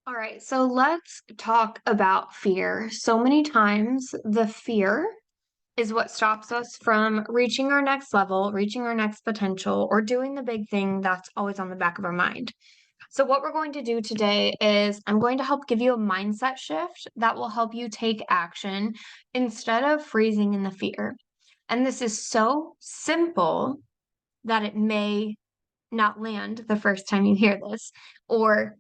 All right, so let's talk about fear. So many times, the fear is what stops us from reaching our next level, reaching our next potential, or doing the big thing that's always on the back of our mind. So, what we're going to do today is I'm going to help give you a mindset shift that will help you take action instead of freezing in the fear. And this is so simple that it may not land the first time you hear this, or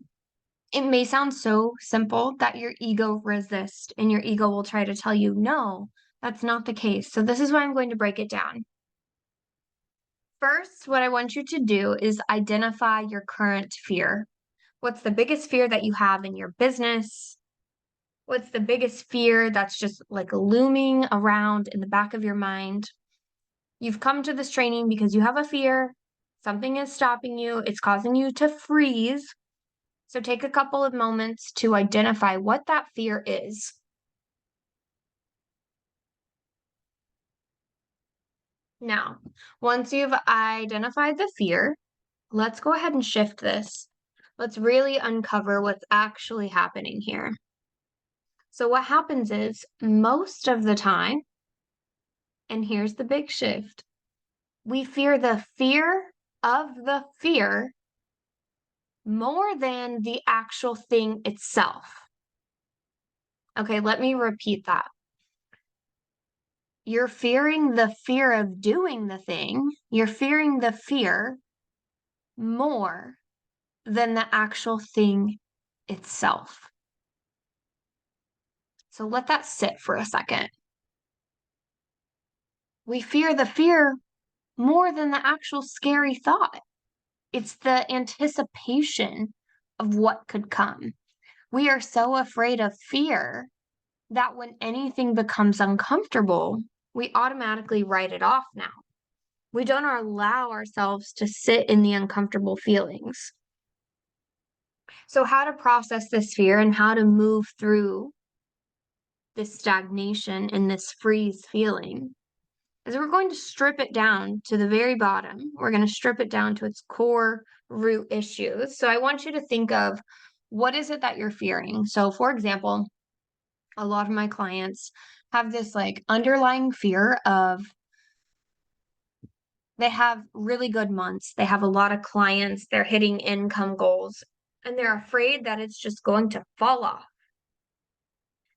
it may sound so simple that your ego resists and your ego will try to tell you, no, that's not the case. So, this is why I'm going to break it down. First, what I want you to do is identify your current fear. What's the biggest fear that you have in your business? What's the biggest fear that's just like looming around in the back of your mind? You've come to this training because you have a fear, something is stopping you, it's causing you to freeze. So take a couple of moments to identify what that fear is. Now, once you've identified the fear, let's go ahead and shift this. Let's really uncover what's actually happening here. So, what happens is most of the time, and here's the big shift, we fear the fear of the fear more than the actual thing itself. Okay, let me repeat that. You're fearing the fear of doing the thing, you're fearing the fear more than the actual thing itself. So let that sit for a second. We fear the fear more than the actual scary thought. It's the anticipation of what could come. We are so afraid of fear that when anything becomes uncomfortable, we automatically write it off now. We don't allow ourselves to sit in the uncomfortable feelings. So, how to process this fear and how to move through this stagnation and this freeze feeling is we're going to strip it down to the very bottom. We're going to strip it down to its core root issues. So, I want you to think of what is it that you're fearing? So, for example, a lot of my clients have this like underlying fear of they have really good months, they have a lot of clients, they're hitting income goals, and they're afraid that it's just going to fall off.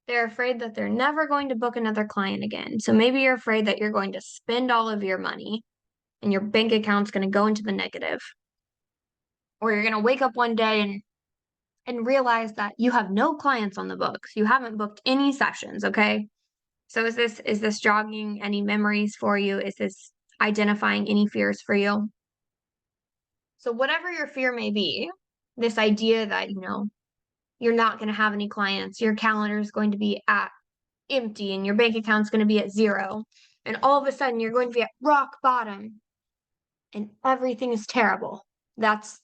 They're afraid that they're never going to book another client again. So maybe you're afraid that you're going to spend all of your money and your bank account's going to go into the negative. Or you're going to wake up one day and realize that you have no clients on the books. You haven't booked any sessions, okay? So is this jogging any memories for you? Is this identifying any fears for you? So whatever your fear may be, this idea that, you're not going to have any clients, your calendar is going to be at empty and your bank account's going to be at zero, and all of a sudden you're going to be at rock bottom and everything is terrible. That's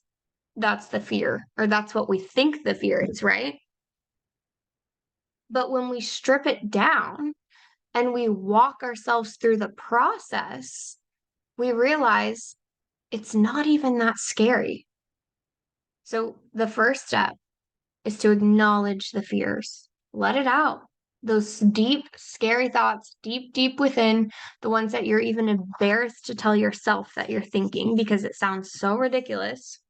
the fear, or that's what we think the fear is, right? But when we strip it down and we walk ourselves through the process, we realize it's not even that scary. So the first step is to acknowledge the fears. Let it out. Those deep, scary thoughts, deep, deep within, the ones that you're even embarrassed to tell yourself that you're thinking because it sounds so ridiculous.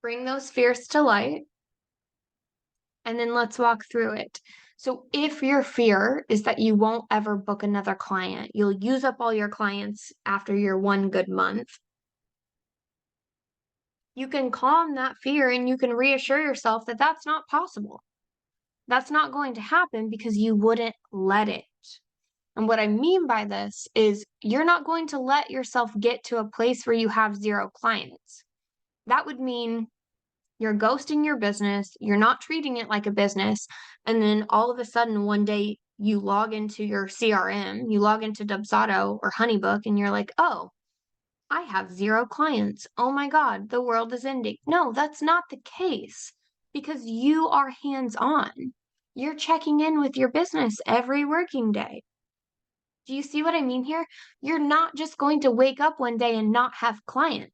Bring those fears to light, and then let's walk through it. So, if your fear is that you won't ever book another client, you'll use up all your clients after your one good month, you can calm that fear and you can reassure yourself that that's not possible. That's not going to happen because you wouldn't let it. And what I mean by this is you're not going to let yourself get to a place where you have zero clients. That would mean you're ghosting your business, you're not treating it like a business, and then all of a sudden one day you log into your CRM, you log into Dubsado or Honeybook, and you're like, oh, I have zero clients. Oh my God, the world is ending. No, that's not the case because you are hands on. You're checking in with your business every working day. Do you see what I mean here? You're not just going to wake up one day and not have clients.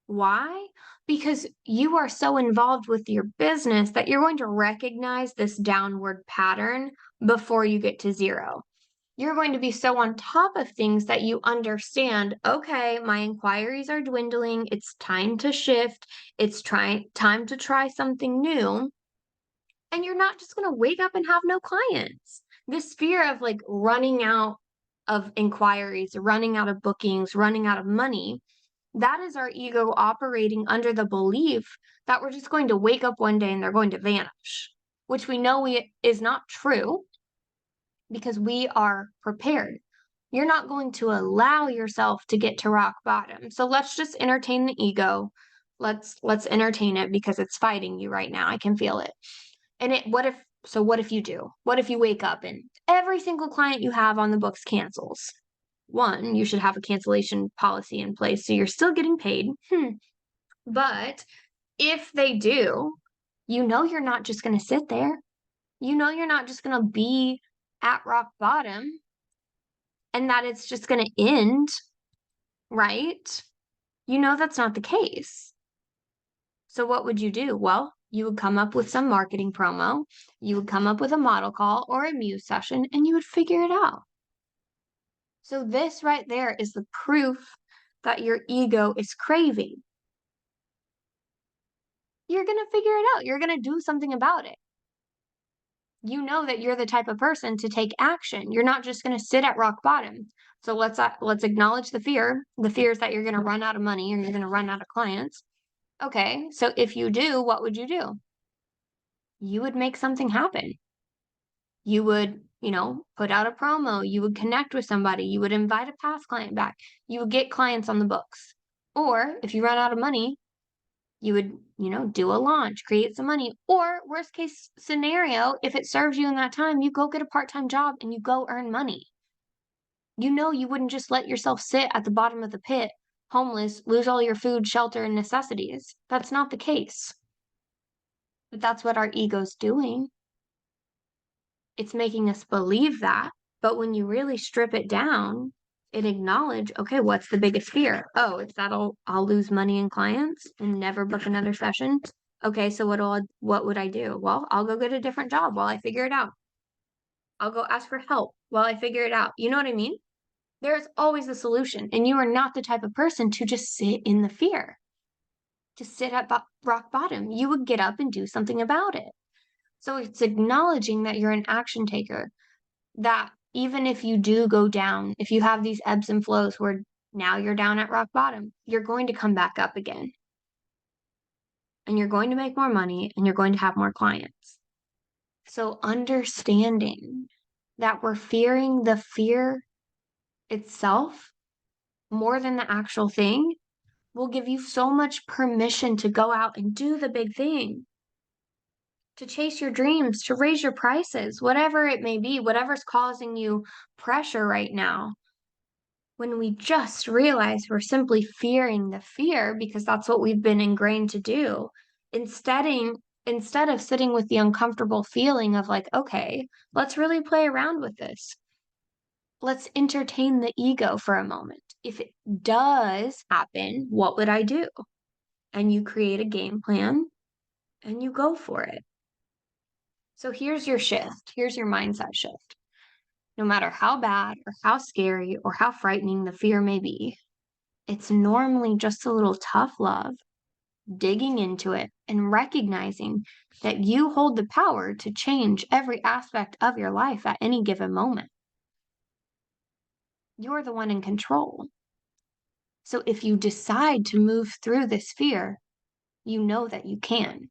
Why? Because you are so involved with your business that you're going to recognize this downward pattern before you get to zero. You're going to be so on top of things that you understand, okay, my inquiries are dwindling. It's time to shift. Time to try something new. And you're not just going to wake up and have no clients. This fear of like running out of inquiries, running out of bookings, running out of money, that is our ego operating under the belief that we're just going to wake up one day and they're going to vanish, which we know is not true because we are prepared. You're not going to allow yourself to get to rock bottom. So let's just entertain the ego. Let's entertain it because it's fighting you right now. I can feel it. And what if you do? What if you wake up and every single client you have on the books cancels? One, you should have a cancellation policy in place so you're still getting paid. But if they do, you know you're not just going to sit there. You know you're not just going to be at rock bottom and that it's just going to end, right? You know that's not the case. So what would you do? Well, you would come up with some marketing promo, you would come up with a model call or a muse session, and you would figure it out. So this right there is the proof that your ego is craving. You're going to figure it out. You're going to do something about it. You know that you're the type of person to take action. You're not just going to sit at rock bottom. So let's acknowledge the fear. The fear is that you're going to run out of money or you're going to run out of clients. Okay, so if you do, what would you do? You would make something happen. You would, put out a promo, you would connect with somebody, you would invite a past client back, you would get clients on the books. Or if you run out of money, you would, do a launch, create some money. Or worst case scenario, if it serves you in that time, you go get a part-time job and you go earn money. You know you wouldn't just let yourself sit at the bottom of the pit, homeless, lose all your food, shelter, and necessities. That's not the case. But that's what our ego's doing. It's making us believe that. But when you really strip it down and acknowledge, okay, what's the biggest fear? Oh, it's that I'll lose money and clients and never book another session. Okay, so what would I do? Well, I'll go get a different job while I figure it out. I'll go ask for help while I figure it out. You know what I mean? There's always a solution, and you are not the type of person to just sit in the fear, to sit at rock bottom. You would get up and do something about it. So it's acknowledging that you're an action taker, that even if you do go down, if you have these ebbs and flows where now you're down at rock bottom, you're going to come back up again. And you're going to make more money and you're going to have more clients. So understanding that we're fearing the fear itself more than the actual thing will give you so much permission to go out and do the big thing, to chase your dreams, to raise your prices, whatever it may be, whatever's causing you pressure right now. When we just realize we're simply fearing the fear because that's what we've been ingrained to do, instead instead of sitting with the uncomfortable feeling of like, okay, let's really play around with this. Let's entertain the ego for a moment. If it does happen, what would I do? And you create a game plan and you go for it. So here's your shift. Here's your mindset shift. No matter how bad or how scary or how frightening the fear may be, it's normally just a little tough love, digging into it and recognizing that you hold the power to change every aspect of your life at any given moment. You're the one in control. So if you decide to move through this fear, you know that you can.